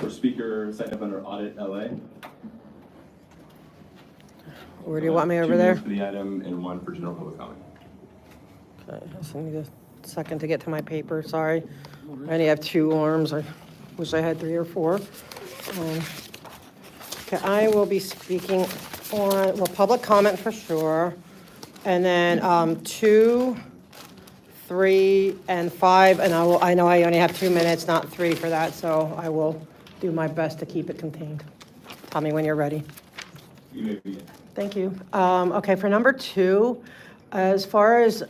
For speaker, signed up under audit LA. Where do you want me over 2 there? minutes for the item and 1 for general public comment. Okay, I just need a second to get to my paper, sorry. I only have 2 arms, I wish I had 3 or 4. Okay, I will be speaking on, well, public comment for sure. And then 2, 3, and 5, and I know I only have 2 minutes, not 3 for that, so I will do my best to keep it contained. Tell me when you're ready. You may begin. Thank you. Okay, for number 2, as far as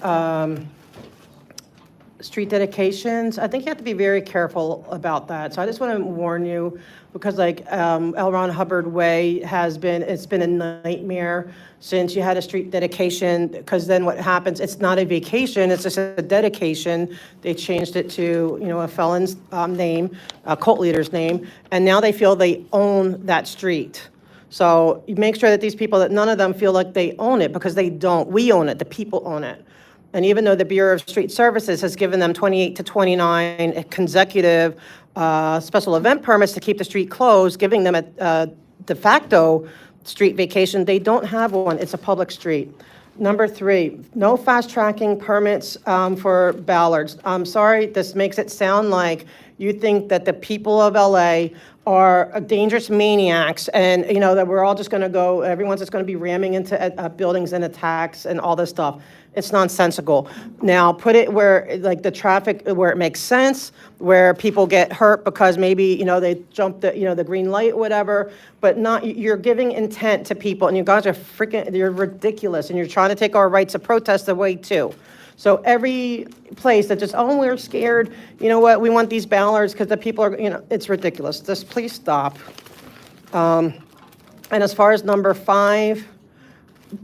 street dedications, I think you have to be very careful about that. So I just want to warn you, because like L. Ron Hubbard Way it's been a nightmare since you had a street dedication, because then what happens, it's not a vacation, it's just a dedication. They changed it to, a felon's name, a cult leader's name, and now they feel they own that street. So you make sure that these people, that none of them feel like they own it, because they don't. We own it, the people own it. And even though the Bureau of Street Services has given them 28 to 29 consecutive special event permits to keep the street closed, giving them a de facto street vacation, they don't have one. It's a public street. Number 3, no fast tracking permits for ballards. I'm sorry, this makes it sound like you think that the people of LA are dangerous maniacs, and that we're all just going to go, everyone's just going to be ramming into buildings and attacks and all this stuff. It's nonsensical. Now put it where, like, the traffic, where it makes sense, where people get hurt because maybe they jumped the green light or whatever, but not, you're giving intent to people, and you guys are you're ridiculous, and you're trying to take our rights of protest away too. So every place that just, oh, we're scared, you know what, we want these ballards because the people are, it's ridiculous. Just please stop. And as far as number 5,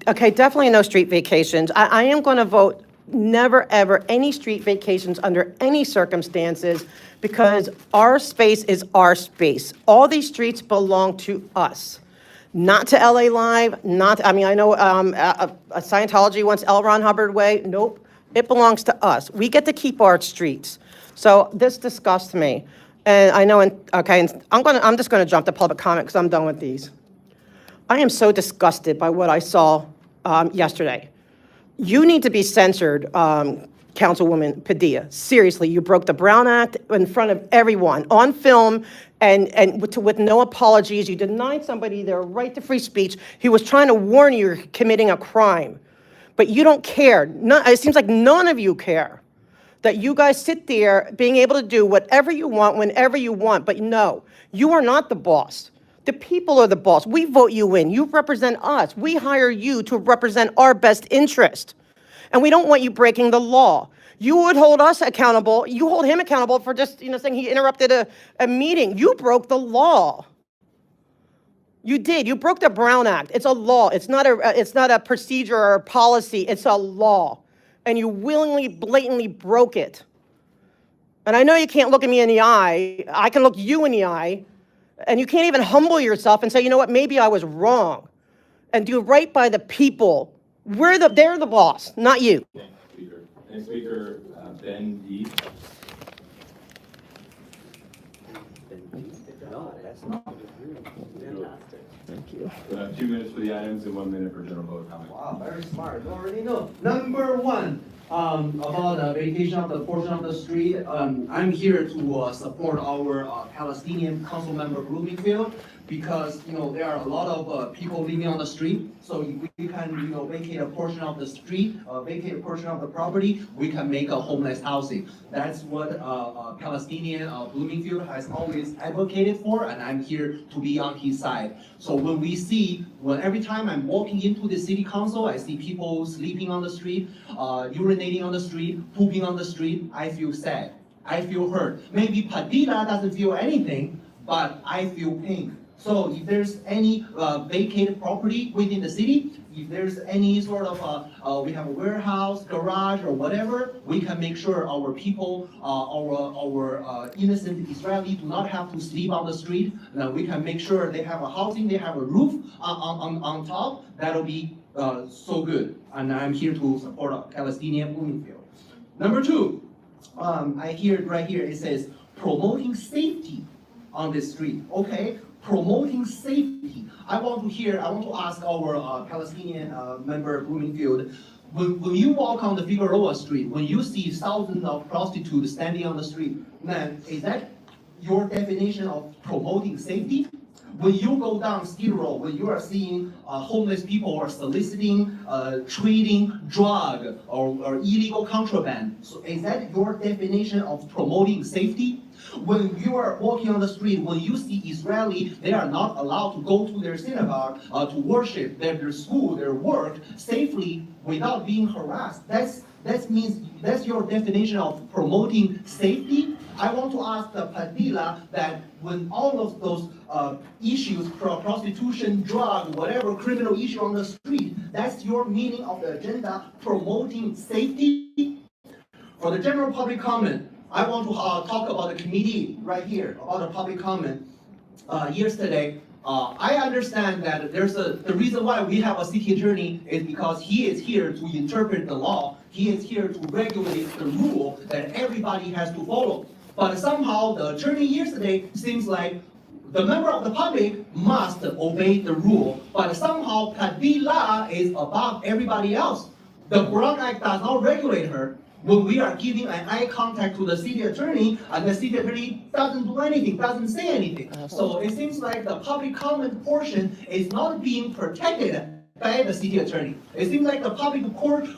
okay, definitely no street vacations. I am going to vote never, ever, any street vacations under any circumstances, because our space is our space. All these streets belong to us. Not to LA Live, I know a Scientology wants L. Ron Hubbard Way. Nope. It belongs to us. We get to keep our streets. So this disgusts me. And I know, I'm just going to jump to public comment because I'm done with these. I am so disgusted by what I saw yesterday. You need to be censored, Councilwoman Padilla. Seriously, you broke the Brown Act in front of everyone on film, and with no apologies. You denied somebody their right to free speech. He was trying to warn you you're committing a crime. But you don't care. It seems like none of you care. That you guys sit there being able to do whatever you want, whenever you want. But no, you are not the boss. The people are the boss. We vote you in. You represent us. We hire you to represent our best interest. And we don't want you breaking the law. You would hold us accountable. You hold him accountable for just, saying he interrupted a meeting. You broke the law. You did. You broke the Brown Act. It's a law. It's not a procedure or a policy. It's a law. And you willingly, blatantly broke it. And I know you can't look at me in the eye. I can look you in the eye. And you can't even humble yourself and say, you know what, maybe I was wrong. And do right by the people. They're the boss, not you. Thank you, Speaker. Next speaker, Ben D. No, that's not. Thank you. 2 minutes for the items and 1 minute for general public comment. Wow, very smart. You already know. Number 1, about the vacation of the portion of the street. I'm here to support our Palestinian council member Bloomingfield, because there are a lot of people living on the street. So if we can vacate a portion of the street, vacate a portion of the property, we can make a homeless housing. That's what Palestinian Bloomingfield has always advocated for, and I'm here to be on his side. So when every time I'm walking into the city council, I see people sleeping on the street, urinating on the street, pooping on the street, I feel sad. I feel hurt. Maybe Padilla doesn't feel anything, but I feel pain. So if there's any vacated property within the city, if there's any sort of, we have a warehouse, garage, or whatever, we can make sure our people, our innocent Israelis do not have to sleep on the street. Now we can make sure they have a housing, they have a roof on top. That'll be so good. And I'm here to support Palestinian Bloomingfield. Number 2, I hear right here, it says promoting safety on this street, okay? Promoting safety. I want to ask our Palestinian member Bloomingfield, when you walk on the Figueroa Street, when you see thousands of prostitutes standing on the street, man, is that your definition of promoting safety? When you go down Skid Row, when you are seeing homeless people are soliciting, trading drug or illegal contraband, so is that your definition of promoting safety? When you are walking on the street, when you see Israeli, they are not allowed to go to their synagogue to worship, their school, their work safely without being harassed. That's your definition of promoting safety. I want to ask the Padilla that when all of those issues, prostitution, drug, whatever criminal issue on the street, that's your meaning of the agenda, promoting safety? For the general public comment, I want to talk about the committee right here, about the public comment. Yesterday, I understand that the reason why we have a city attorney is because he is here to interpret the law. He is here to regulate the rule that everybody has to follow. But somehow the attorney yesterday seems like the member of the public must obey the rule. But somehow Padilla is above everybody else. The Brown Act does not regulate her. When we are giving an eye contact to the city attorney, and the city attorney doesn't do anything, doesn't say anything. So it seems like the public comment portion is not being protected by the city attorney. It seems like the public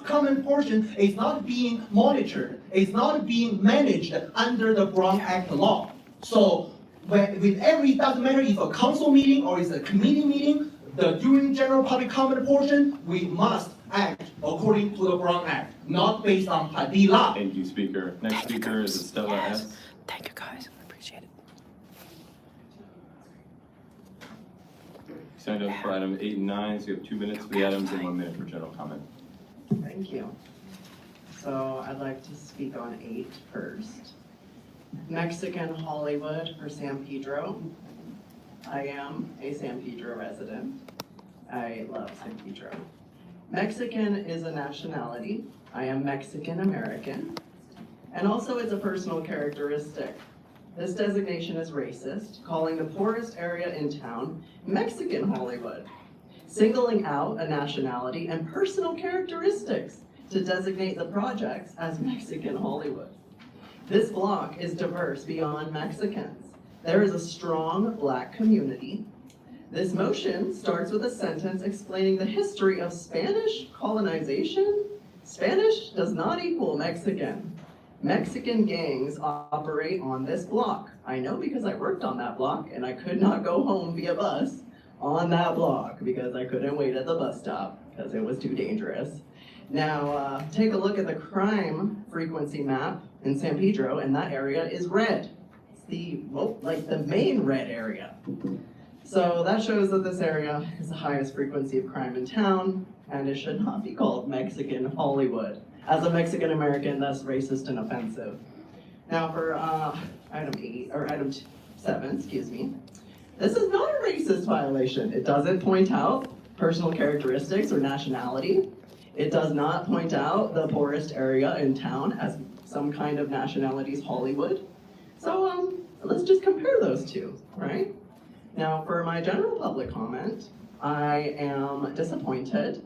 comment portion is not being monitored, it's not being managed under the Brown Act law. So it doesn't matter if a council meeting or it's a committee meeting, during general public comment portion, we must act according to the Brown Act, not based on Padilla. Thank you, Speaker. Next speaker is Estella S. Thank you, guys. I appreciate it. Signed up for item 8 and 9, so you have 2 minutes for the items and 1 minute for general comment. Thank you. So I'd like to speak on 8 first. Mexican Hollywood for San Pedro. I am a San Pedro resident. I love San Pedro. Mexican is a nationality. I am Mexican American. And also it's a personal characteristic. This designation is racist, calling the poorest area in town Mexican Hollywood, singling out a nationality and personal characteristics to designate the projects as Mexican Hollywood. This block is diverse beyond Mexicans. There is a strong Black community. This motion starts with a sentence explaining the history of Spanish colonization. Spanish does not equal Mexican. Mexican gangs operate on this block. I know because I worked on that block and I could not go home via bus on that block because I couldn't wait at the bus stop because it was too dangerous. Now, take a look at the crime frequency map in San Pedro, and that area is red. It's the main red area. So that shows that this area is the highest frequency of crime in town, and it should not be called Mexican Hollywood. As a Mexican American, that's racist and offensive. Now for item 7, excuse me. This is not a racist violation. It doesn't point out personal characteristics or nationality. It does not point out the poorest area in town as some kind of nationality's Hollywood. So let's just compare those two, right? Now for my general public comment, I am disappointed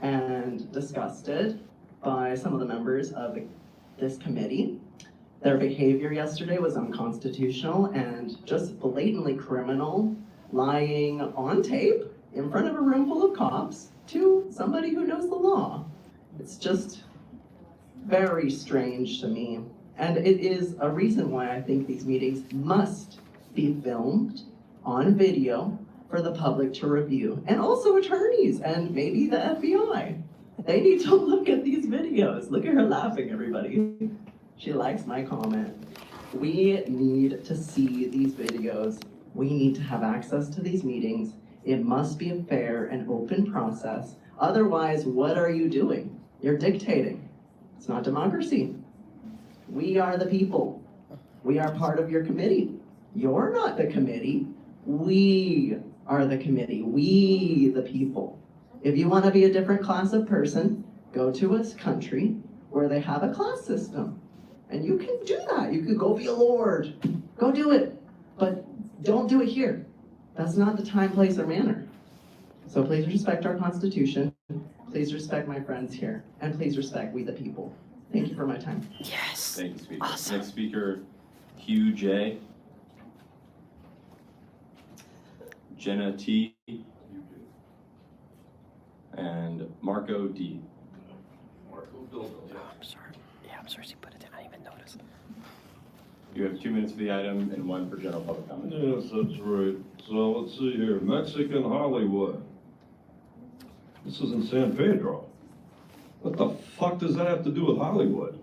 and disgusted by some of the members of this committee. Their behavior yesterday was unconstitutional and just blatantly criminal, lying on tape in front of a room full of cops to somebody who knows the law. It's just very strange to me. And it is a reason why I think these meetings must be filmed on video for the public to review. And also attorneys and maybe the FBI. They need to look at these videos. Look at her laughing, everybody. She likes my comment. We need to see these videos. We need to have access to these meetings. It must be a fair and open process. Otherwise, what are you doing? You're dictating. It's not democracy. We are the people. We are part of your committee. You're not the committee. We are the committee. We, the people. If you want to be a different class of person, go to a country where they have a class system. And you can do that. You could go be a lord. Go do it. but don't do it here. That's not the time, place, or manner. So please respect our Constitution, please respect my friends here, and please respect we the people. Thank you for my time. Yes. Thank you, Speaker. Awesome. Next speaker, Hugh J. Jenna T. And Marco D. I'm sorry. Yeah, I'm sorry she put it in. I didn't even notice. You have 2 minutes for the item and 1 for general public comment. Yes, that's right. So let's see here, Mexican Hollywood. This is in San Pedro. What the fuck does that have to do with Hollywood?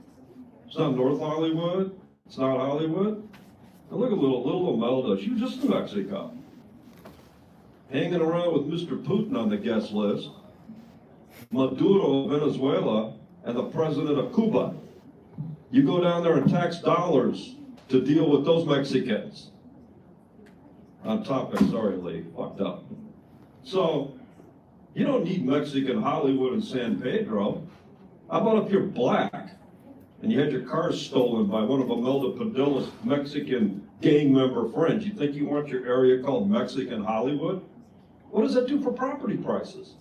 It's not North Hollywood. It's not Hollywood. And look at little Imelda. She was just in Mexico, hanging around with Mr. Putin on the guest list, Maduro of Venezuela, and the president of Cuba. You go down there and tax dollars to deal with those Mexicans. On topic, sorry, Lee, fucked up. So, you don't need Mexican Hollywood in San Pedro. How about if you're black and you had your car stolen by one of Imelda Padilla's Mexican gang member friends? You think you want your area called Mexican Hollywood? What does that do for property prices?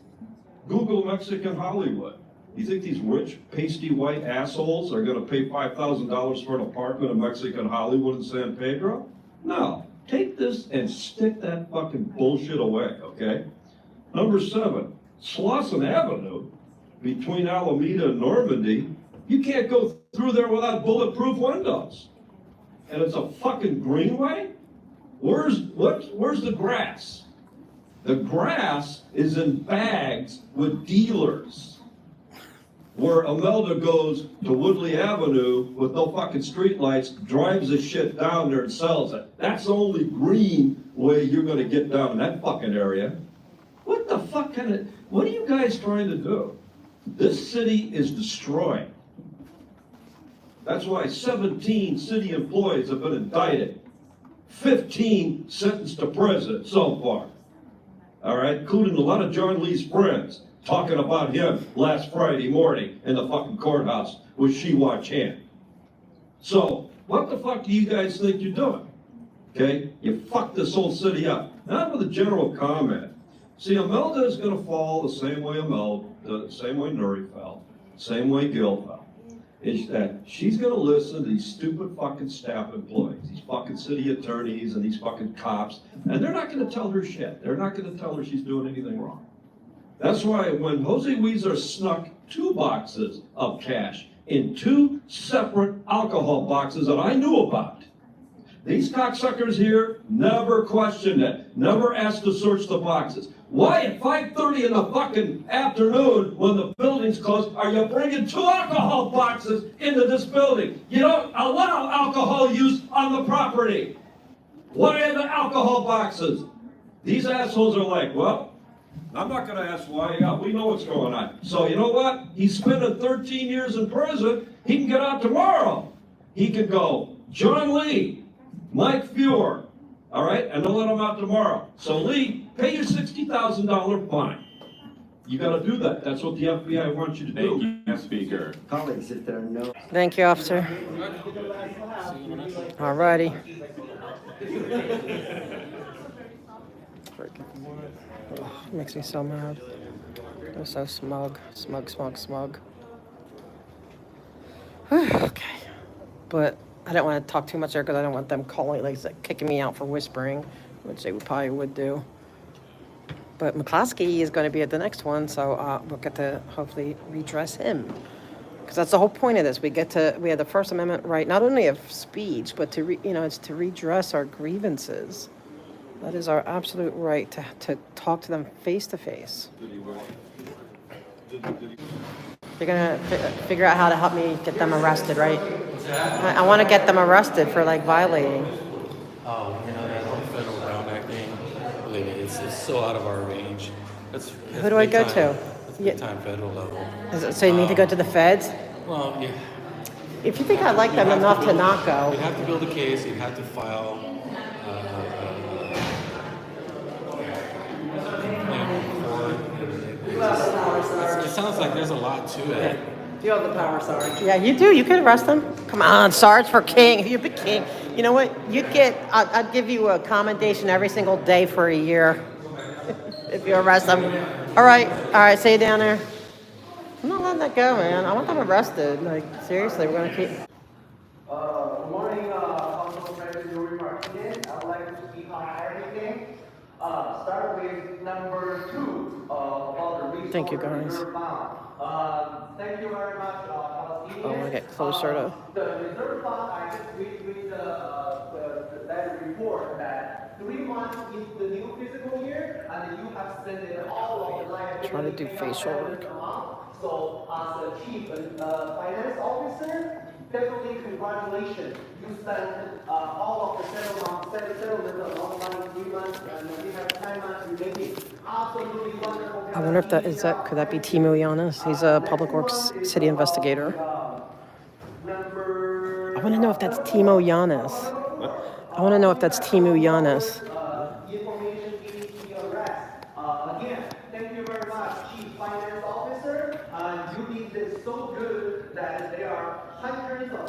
Google Mexican Hollywood. You think these rich, pasty white assholes are gonna pay $5,000 for an apartment in Mexican Hollywood in San Pedro? No. Take this and stick that fucking bullshit away, okay? Number 7, Slauson Avenue, between Alameda and Normandy, you can't go through there without bulletproof windows. And it's a fucking greenway? Where's the grass? The grass is in bags with dealers. Where Imelda goes to Woodley Avenue with no fucking streetlights, drives the shit down there and sells it. That's the only green way you're gonna get down in that fucking area. What the fuck what are you guys trying to do? This city is destroyed. That's why 17 city employees have been indicted. 15 sentenced to prison so far. All right, including a lot of John Lee's friends talking about him last Friday morning in the fucking courthouse with She-Watch Hand. So, what the fuck do you guys think you're doing? Okay, you fucked this whole city up. Not with a general comment. See, Imelda is gonna fall the same way the same way Nuri fell, same way Gil fell. Is that she's gonna listen to these stupid fucking staff employees, these fucking city attorneys and these fucking cops, and they're not gonna tell her shit. They're not gonna tell her she's doing anything wrong. That's why when Jose Weezer snuck 2 boxes of cash in 2 separate alcohol boxes that I knew about, these cocksuckers here never questioned it, never asked to search the boxes. Why at 5:30 in the fucking afternoon when the building's closed are you bringing 2 alcohol boxes into this building? You don't allow alcohol use on the property. Why are the alcohol boxes? These assholes are like, well, I'm not gonna ask why, we know what's going on. So you know what? He's spending 13 years in prison, he can get out tomorrow. He can go, John Lee, Mike Fuhr, all right, and they'll let him out tomorrow. So Lee, pay your $60,000 fine. You gotta do that. That's what the FBI wants you to do. Thank you, Next speaker. Colleagues, if there are no Thank you, officer. All righty. Makes me so mad. They're so smug. Smug. Okay. But I don't want to talk too much there because I don't want them calling, like, kicking me out for whispering, which they probably would do. But McCloskey is going to be at the next one, so we'll get to hopefully redress him. Because that's the whole point of this. We have the First Amendment right, not only of speech, but to, it's to redress our grievances. That is our absolute right to talk to them face to face. You're going to figure out how to help me get them arrested, right? I want to get them arrested for, like, violating. That whole federal Brown Act thing, believe me, it's so out of our range. Who do I go to? It's big time federal level. So you need to go to the feds? Well, yeah. If you think I like them enough to not go. You'd have to build a case, you'd have to file court. It sounds like there's a lot to it. You have the power, Sarge. Yeah, you do. You could arrest them. Come on, Sarge for king. You're the king. You know what? I'd give you a commendation every single day for a year if you arrest them. All right, stay down there. I'm not letting that go, man. I want them arrested. Like, seriously, we're gonna keep. Good morning, Council President Yuri Martinez. I would like to speak on everything. Start with number 2, about the resource Thank you, guys. reserve fund. Thank you very much, Palestinians. I want to get closer to. The reserve fund, I just read that report that 3 months into the new fiscal year, and you have spent it all of the liability. Trying to do facial work. So, as a chief finance officer, definitely congratulations. You spent all of the settlement of all money, 3 months, and we have 10 months remaining. Absolutely wonderful. I wonder if could that be Timo Yanis? He's a public works city investigator. I want to know if that's Timo Yanis. I want to know if that's Timo Yanis. Information needs to be addressed. Again, thank you very much, Chief Finance Officer. You did this so good that there are hundreds of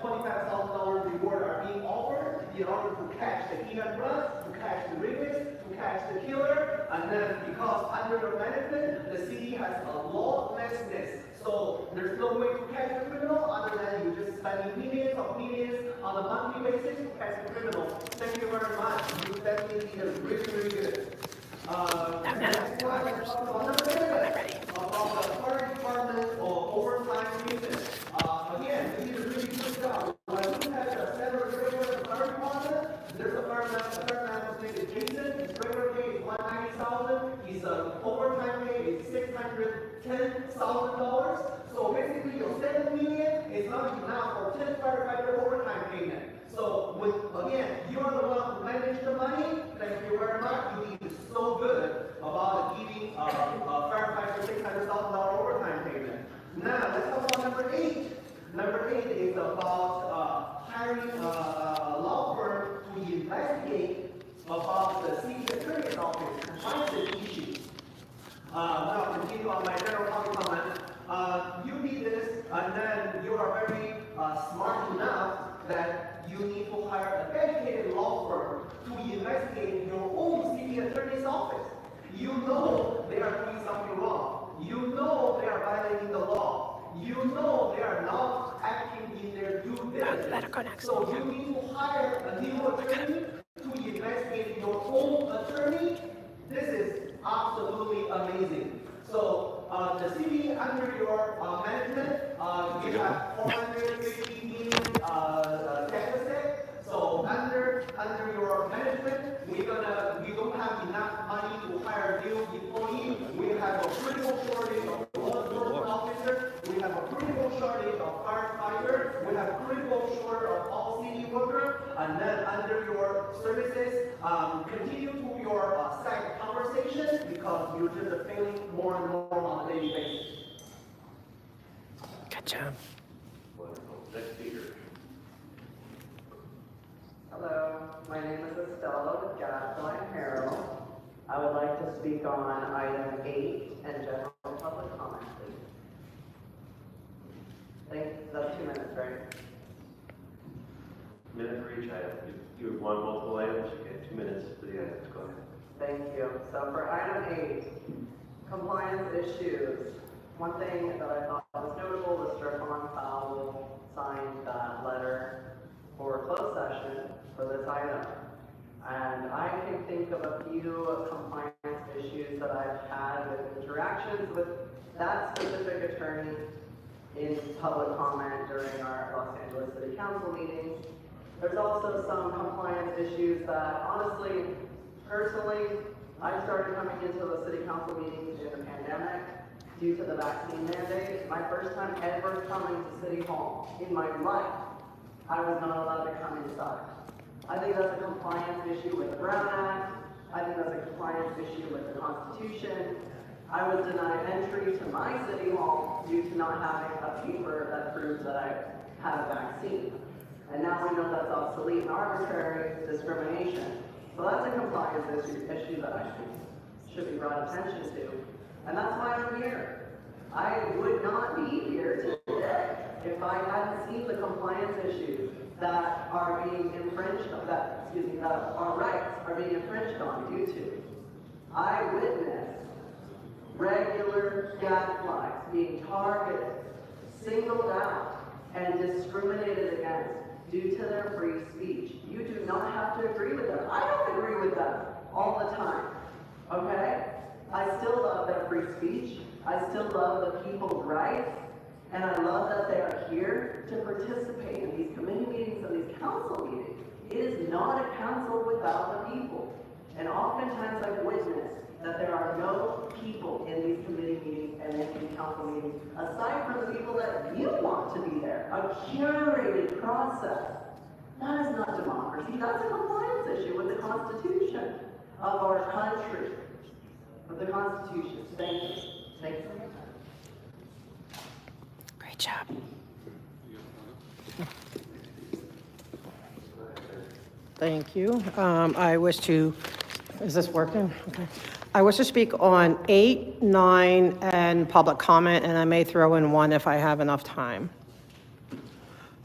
$25,000 reward are being offered in order to catch the hit and run, to catch the rapist, to catch the killer, and then because under your management, the city has a lawlessness. So there's no way to catch the criminal other than you just spending millions on a monthly basis to catch the criminal. Thank you very much. You definitely did really, really good. About the fire department or overtime reason. Again, you did a really good job. When you had a separate regular fire department, there's a fireman whose name is Jason. His regular pay is $190,000. His overtime pay is $610,000. So basically, your $7 million is not enough for 10 firefighter overtime payment. So again, you are the one who managed the money. Thank you very much. You did so good about giving firefighter $600,000 overtime payment. Now let's talk about number 8. Number 8 is about hiring a law firm to investigate about the city attorney's office compliance issues. Now continue on my general public comment. You did this, and then you are very smart enough that you need to hire a dedicated law firm to investigate your own city attorney's office. You know they are doing something wrong. You know they are violating the law. You know they are not acting in their due diligence. So you need to hire a new attorney to investigate your own attorney. This is absolutely amazing. So the city under your management, you have 450 million deficit. So under your management, we don't have enough money to hire new employees. We have a critical shortage of law enforcement officers. We have a critical shortage of firefighters. We have a critical shortage of all city workers. And then under your services, continue to your side conversations because you're just failing more and more on a daily basis. Good job. Next speaker. Hello, my name is Estella with Gasline Herald. I would like to speak on item 8 and general public comment, please. That's 2 minutes, right? Minute for each item. You want multiple items, you get 2 minutes for the items. Go ahead. Thank you. So for item 8, compliance issues. One thing that I thought was notable was Strickland Powell signed that letter for closed session for this item. And I can think of a few compliance issues that I've had with interactions with that specific attorney in public comment during our Los Angeles City Council meetings. There's also some compliance issues that honestly, personally, I started coming into the City Council meetings in the pandemic due to the vaccine mandate. My first time ever coming to City Hall in my life, I was not allowed to come inside. I think that's a compliance issue with the Brown Act. I think that's a compliance issue with the Constitution. I was denied entry to my City Hall due to not having a paper that proves that I had a vaccine. And now we know that's obsolete and arbitrary discrimination. So that's a compliance issue that I think should be brought attention to. And that's why I'm here. I would not be here today if I hadn't seen the compliance issues that are being infringed, that our rights are being infringed on due to. I witnessed regular gadflies being targeted, singled out, and discriminated against due to their free speech. You do not have to agree with them. I don't agree with them all the time, okay? I still love their free speech. I still love the people's rights. And I love that they are here to participate in these committee meetings and these council meetings. It is not a council without the people. And oftentimes I've witnessed that there are no people in these committee meetings and in these council meetings, aside from the people that you want to be there. A curated process. That is not democracy. That's a compliance issue with the Constitution of our country. With the Constitution. Thank you. Thank you. Great job. Thank you. I wish to, is this working? Okay. I wish to speak on 8, 9, and public comment, and I may throw in 1 if I have enough time.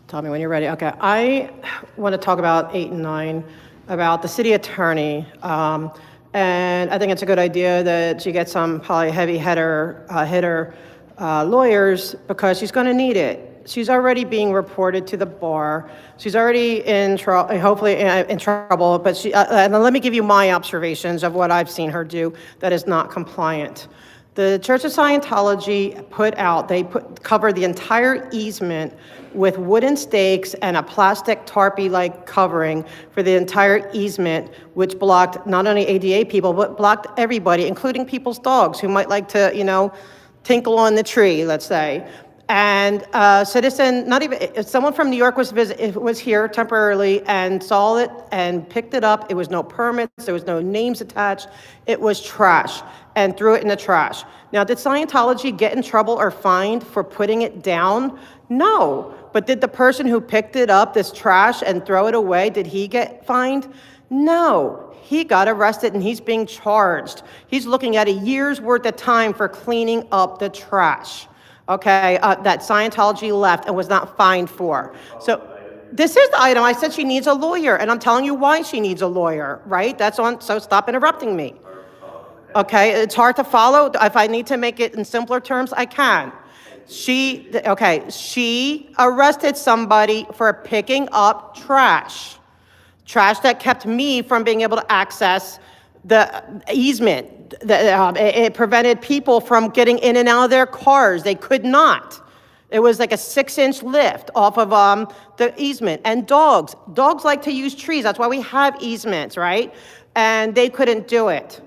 Tell me when you're ready. Okay, I want to talk about 8 and 9, about the city attorney. And I think it's a good idea that she gets some probably heavy hitter lawyers, because she's going to need it. She's already being reported to the bar. She's already in trouble, hopefully in trouble, but and let me give you my observations of what I've seen her do that is not compliant. The Church of Scientology covered the entire easement with wooden stakes and a plastic tarpy-like covering for the entire easement, which blocked not only ADA people, but blocked everybody, including people's dogs who might like to, tinkle on the tree, let's say. And someone from New York was here temporarily and saw it and picked it up. It was no permits, there was no names attached. It was trash, and threw it in the trash. Now, did Scientology get in trouble or fined for putting it down? No. But did the person who picked it up, this trash, and throw it away, did he get fined? No. He got arrested and he's being charged. He's looking at a year's worth of time for cleaning up the trash. Okay, that Scientology left and was not fined for. So this is the item. I said she needs a lawyer, and I'm telling you why she needs a lawyer, right? So stop interrupting me. Okay, it's hard to follow. If I need to make it in simpler terms, I can. She arrested somebody for picking up trash that kept me from being able to access the easement. It prevented people from getting in and out of their cars. They could not. It was like a 6-inch lift off of the easement. And dogs like to use trees. That's why we have easements, right? And they couldn't do it.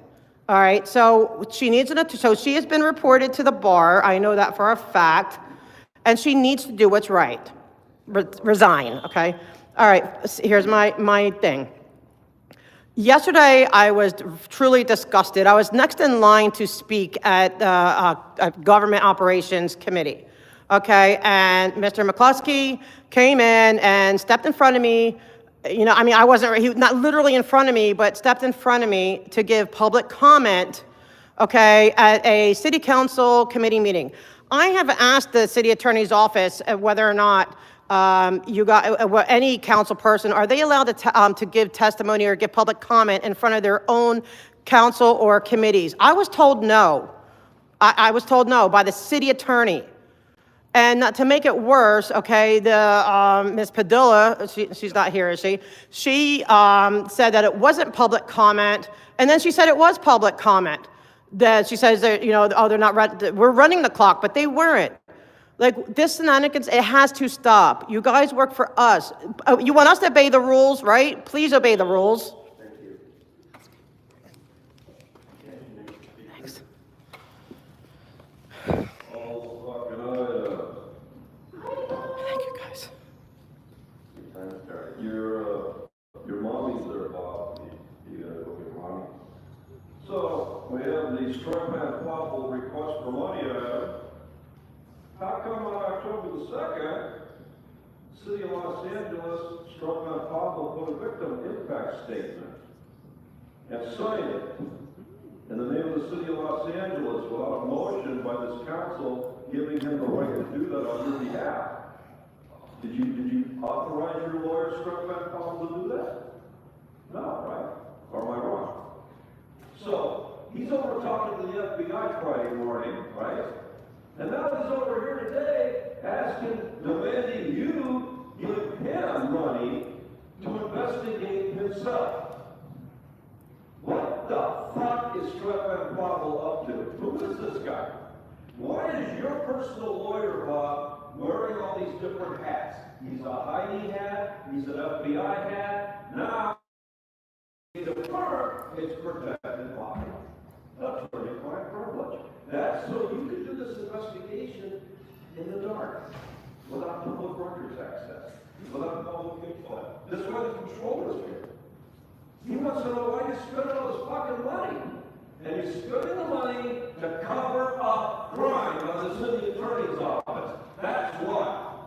All right, so she has been reported to the bar. I know that for a fact. And she needs to do what's right. Resign, okay? All right, here's my thing. Yesterday, I was truly disgusted. I was next in line to speak at a Government Operations Committee, okay? And Mr. McCluskey came in and stepped in front of me. He not literally in front of me, but stepped in front of me to give public comment, okay, at a city council committee meeting. I have asked the city attorney's office whether or not any council person, are they allowed to give testimony or give public comment in front of their own council or committees? I was told no. I was told no by the city attorney. And to make it worse, okay, Ms. Padilla, she's not here, is she? She said that it wasn't public comment, and then she said it was public comment. That she says that, they're not, we're running the clock, but they weren't. Like, this shenanigans, it has to stop. You guys work for us. You want us to obey the rules, right? Please obey the rules. Thanks. Thank you, guys. Your mommy's there, Bob. You gotta go get mommy. So, we have the straw man waffle request for money item. How come on October the 2nd, City of Los Angeles, Strongman Pablo put a victim impact statement and signed it in the name of the City of Los Angeles without a motion by this council giving him the right to do that on your behalf. Did you authorize your lawyer, Struck Van Powell, to do that? No, right? Or am I wrong? So, he's over talking to the FBI Friday morning, right? And now he's over here today asking, demanding you give him money to investigate himself. What the fuck is Struck Van Powell up to? Who is this guy? Why is your personal lawyer, Bob, wearing all these different hats? He's a Heidi hat, he's an FBI hat, now the firm is protected by attorney-client privilege. That's so you can do this investigation in the dark, without public records access, without public input. That's why the controller's here. He wants to know why you spend all this fucking money. And you're spending the money to cover up crime on the city attorney's office. That's why.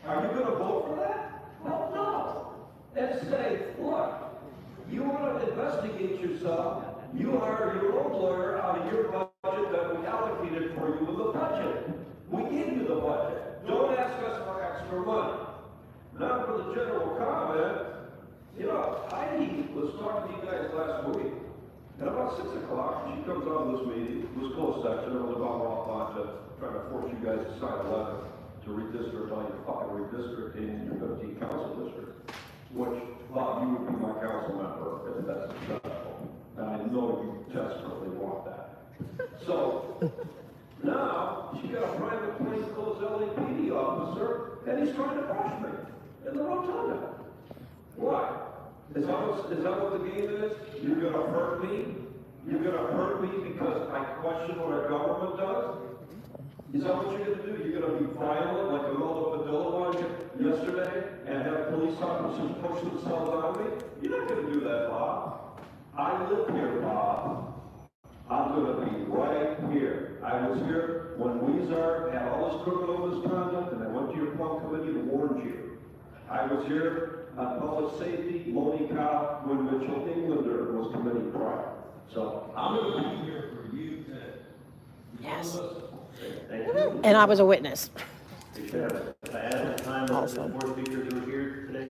Are you going to vote for that? Well, no. And say, look, you want to investigate yourself, you hire your own lawyer out of your budget that we allocated for you in the budget. We gave you the budget. Don't ask us for extra money. Now for the general comment, you know, Heidi was talking to you guys last week. And about 6 o'clock, she comes out of this meeting. It was closed session. It was about trying to force you guys to sign a letter to redistrict all your fucking redistricting in your 15 council district. Which, Bob, you would be my council member if that's successful. And I know you desperately want that. So, now, she got a private plainclothes LAPD officer, and he's trying to brush me in the rotunda. Why? Is that what the game is? You're gonna hurt me? You're gonna hurt me because I question what our government does? Is that what you're gonna do? You're gonna be violent like Imelda Padilla was yesterday and have police officers push themselves on me? You're not gonna do that, Bob. I live here, Bob. I'm gonna be right here. I was here when Weezer had all this criminal misconduct, and I went to your plum committee and warned you. I was here on public safety, Loney Cow, when Mitchell Englander was committing crime. So I'm going to be here for you today. Yes. Thank you. And I was a witness. At the time, Also. the four speakers were here.